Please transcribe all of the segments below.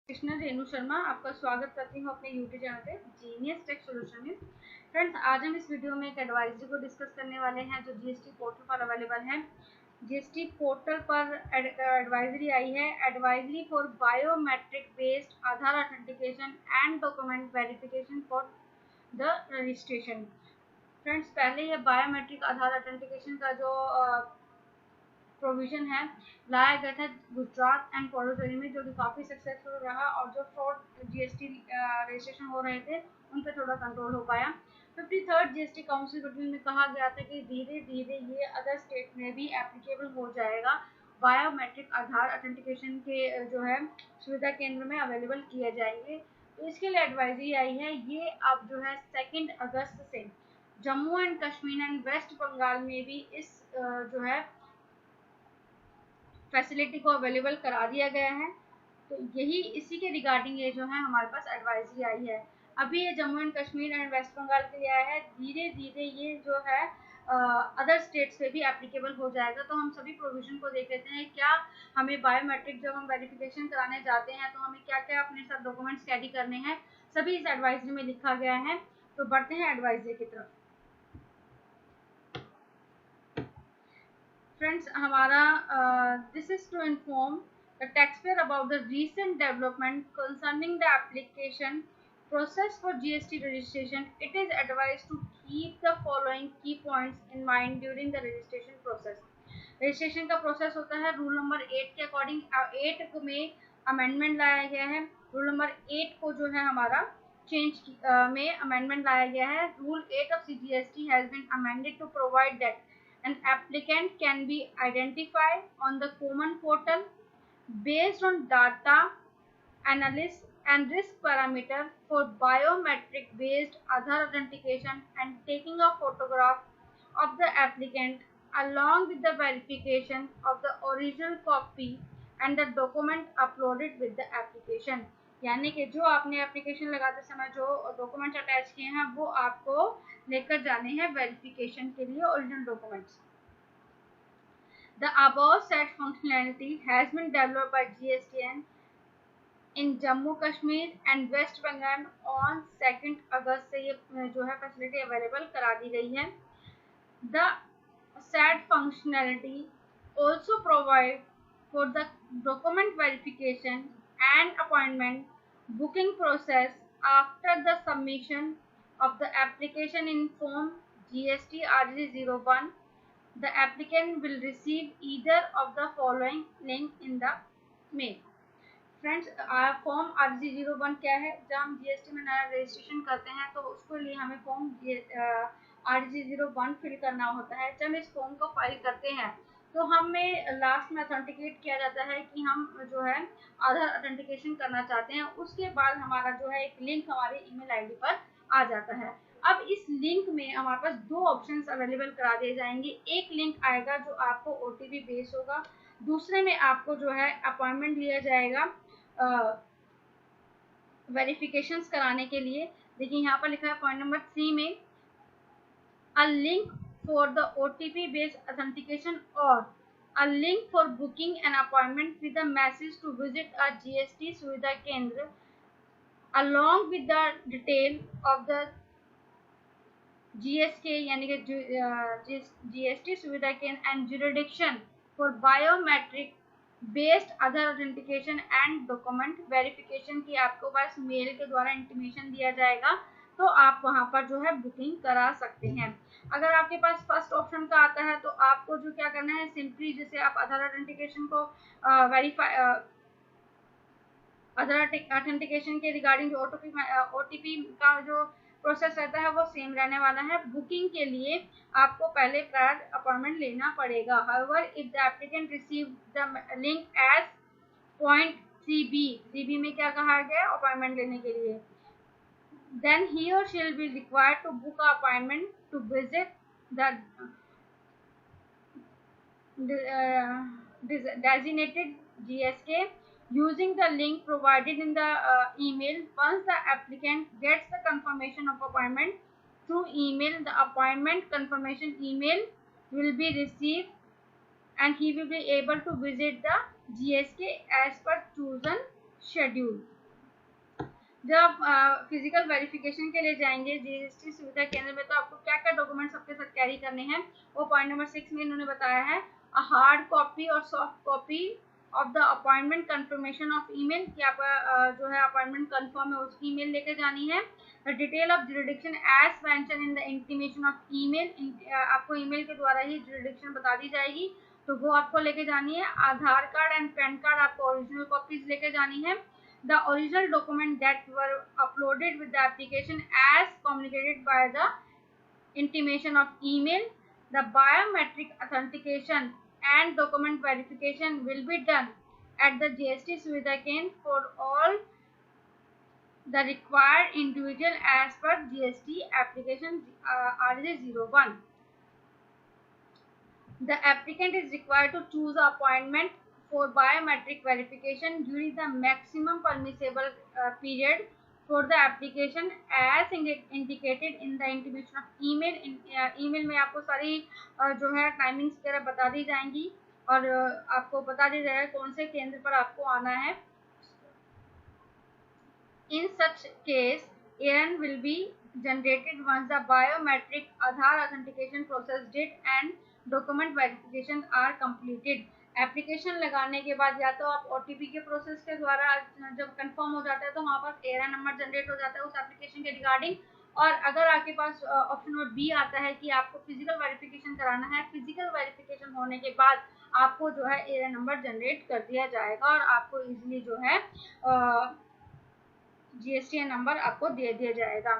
कृष्णा रेणु शर्मा आपका स्वागत करती हूँ अपने यूट्यूब चैनल पे जीनियस टेक सॉल्यूशन में। फ्रेंड्स, आज हम इस वीडियो में एक एडवाइजरी को डिस्कस करने वाले हैं जो जीएसटी पोर्टल पर अवेलेबल है। जीएसटी पोर्टल पर एडवाइजरी आई है, advisory for biometric based Aadhaar authentication and document verification for the registration. Friends, पहले ये बायोमेट्रिक आधार ऑथेंटिकेशन का जो प्रोविजन है लाया गया था गुजरात एंड पौडोचेरी में, जो कि काफ़ी सक्सेसफुल रहा और जो फ्रॉड जीएसटी रजिस्ट्रेशन हो रहे थे उन पर थोड़ा कंट्रोल हो पाया। 53rd जीएसटी काउंसिल मीटिंग में कहा गया था कि धीरे धीरे ये अदर स्टेट में भी एप्लीकेबल हो जाएगा। बायोमेट्रिक आधार ऑथेंटिकेशन के जो है सुविधा केंद्र में अवेलेबल किए जाएंगे। तो इसके लिए एडवाइजरी आई है, ये अब जो है 2 अगस्त से जम्मू एंड कश्मीर एंड वेस्ट बंगाल में भी इस जो है फैसिलिटी को अवेलेबल करा दिया गया है। तो यही इसी के रिगार्डिंग ये जो है हमारे पास एडवाइजरी आई है। अभी ये जम्मू एंड कश्मीर एंड वेस्ट बंगाल के लिए आया है, धीरे धीरे ये जो है अदर स्टेट्स पे भी एप्लीकेबल हो जाएगा। तो हम सभी प्रोविजन को देख लेते हैं। क्या हमें बायोमेट्रिक जब हम वेरिफिकेशन कराने जाते हैं तो हमें क्या क्या अपने साथ डॉक्यूमेंट्स कैरी करने हैं, सभी इस एडवाइजरी में लिखा गया है। तो बढ़ते हैं एडवाइजरी की तरफ। फ्रेंड्स, हमारा this is to inform the taxpayer about the recent development concerning the application process for GST registration. It is advised to keep the following key points in mind during the registration process. Registration का process होता है rule number 8 के according. 8 में amendment लाया गया है। Rule number 8 को जो है हमारा चेंज में अमेंडमेंट लाया गया है। Rule 8 of CGST has been amended to provide that an applicant can be identified on the common portal based on data analysis and risk parameter for biometric based Aadhaar authentication and taking a photograph of the applicant along with the verification of the original copy and the document uploaded with the application। यानी कि जो आपने application लगाते समय जो documents attach किए हैं वो आपको लेकर जाने हैं वेरिफिकेशन के लिए original documents. The above said functionality has been developed by GSTN in Jammu Kashmir and West Bengal on 2 अगस्त से ये जो है फैसिलिटी अवेलेबल करा दी गई है। The said functionality also provide for the document verification and appointment booking process after the submission of the application in form GST RG01. The applicant will receive either of the following link in the mail. Friends, form RG01 क्या है? जब हम GST में नया registration करते हैं तो उसके लिए हमें फॉर्म RG01 फिल करना होता है। जब इस फॉर्म को फाइल करते हैं तो हमें लास्ट में अथेंटिकेट किया जाता है कि हम जो है आधार ऑथेंटिकेशन करना चाहते हैं। उसके बाद हमारा जो है एक लिंक हमारे ईमेल आईडी पर आ जाता है। अब इस लिंक में हमारे पास 2 ऑप्शंस अवेलेबल करा दिए जाएंगे। एक लिंक आएगा जो आपको OTP बेस होगा, दूसरे में आपको जो है अपॉइंटमेंट लिया जाएगा वेरिफिकेशंस कराने के लिए। देखिए यहाँ पर लिखा है पॉइंट नंबर 3 में, a link for the OTP based authentication और a link for booking an appointment with a message to visit a GST सुविधा केंद्र along with the detail of the GSK यानी कि GST सुविधा केंद्र and jurisdiction for biometric based Aadhaar authentication and document verification की आपको पास mail के द्वारा इंटीमेशन दिया जाएगा। तो आप वहां पर जो है बुकिंग करा सकते हैं। अगर आपके पास फर्स्ट ऑप्शन का आता है तो आपको जो क्या करना है, सिंपली जैसे आप आधार ऑथेंटिकेशन को आधार ऑथेंटिकेशन के रिगार्डिंग जो OTP का जो प्रोसेस रहता है वो सेम रहने वाला है। बुकिंग के लिए आपको पहले प्रायर अपॉइंटमेंट लेना पड़ेगा। However, if the applicant receive the link as point 3B में क्या कहा गया अपॉइंटमेंट लेने के लिए, then he or she will be required to book an appointment to visit the designated GSK using the link provided in the email. Once the applicant gets the confirmation of appointment through email, the appointment confirmation email will be received and he will be able to visit the GSK as per chosen schedule. जब आप physical verification के लिए जाएंगे GST सुविधा केंद्र में, तो आपको क्या क्या डॉक्यूमेंट्स अपने साथ कैरी करने हैं, वो पॉइंट नंबर 6 में इन्होंने बताया है। अ हार्ड कॉपी और soft copy of the appointment confirmation of email, कि आपका जो है अपॉइंटमेंट कंफर्म है उसकी ईमेल लेके जानी है। The detail of jurisdiction as mention in the intimation of email, आपको ईमेल के द्वारा ही जुरिडिक्शन बता दी जाएगी, तो वो आपको लेके जानी है। आधार कार्ड एंड पैन कार्ड आपको ओरिजिनल कॉपीज लेके जानी है। The original document that were uploaded with the application as communicated by the intimation of email. The biometric authentication and document verification will be done at the GST Suvidha Kendra for all the required individual as per GST application RJ01. The applicant is required to choose an appointment for biometric verification during the maximum permissible period for the application as indicated in the intimation of email. email में आपको सारी जो है timings वगैरह बता दी जाएंगी और आपको बता दिया जाएगा कौन से केंद्र पर आपको आना है। In such case, ARN will be generated once the biometric Aadhaar authentication process did and document verification are completed. Application लगाने के बाद या तो आप OTP के प्रोसेस के द्वारा जब कंफर्म हो जाता है तो वहाँ पर ARN नंबर जनरेट हो जाता है उस एप्लीकेशन के रिगार्डिंग। और अगर आपके पास ऑप्शन नंबर बी आता है कि आपको फिजिकल वेरिफिकेशन कराना है, फिजिकल वेरिफिकेशन होने के बाद आपको जो है ARN नंबर जनरेट कर दिया जाएगा और आपको इजीली जो है GSTN नंबर आपको दे दिया जाएगा।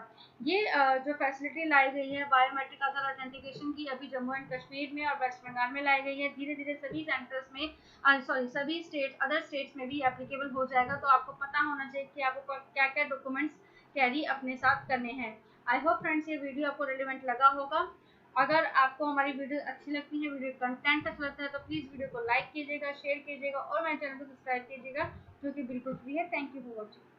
ये जो फैसिलिटी लाई गई है बायोमेट्रिक आधार ऑथेंटिकेशन की, अभी जम्मू एंड कश्मीर में और वेस्ट बंगाल में लाई गई है। धीरे धीरे सभी सेंटर्स में सभी स्टेट अदर स्टेट्स में भी एप्लीकेबल हो जाएगा। तो आपको पता होना चाहिए कि आपको क्या क्या डॉक्यूमेंट्स कैरी अपने साथ करने हैं। आई होप फ्रेंड्स ये वीडियो आपको रिलेवेंट लगा होगा। अगर आपको हमारी वीडियो अच्छी लगती है, वीडियो कंटेंट अच्छा लगता है, तो प्लीज़ वीडियो को लाइक कीजिएगा, शेयर कीजिएगा और मेरे चैनल को सब्सक्राइब कीजिएगा, जो कि बिल्कुल फ्री है। Thank you for watching.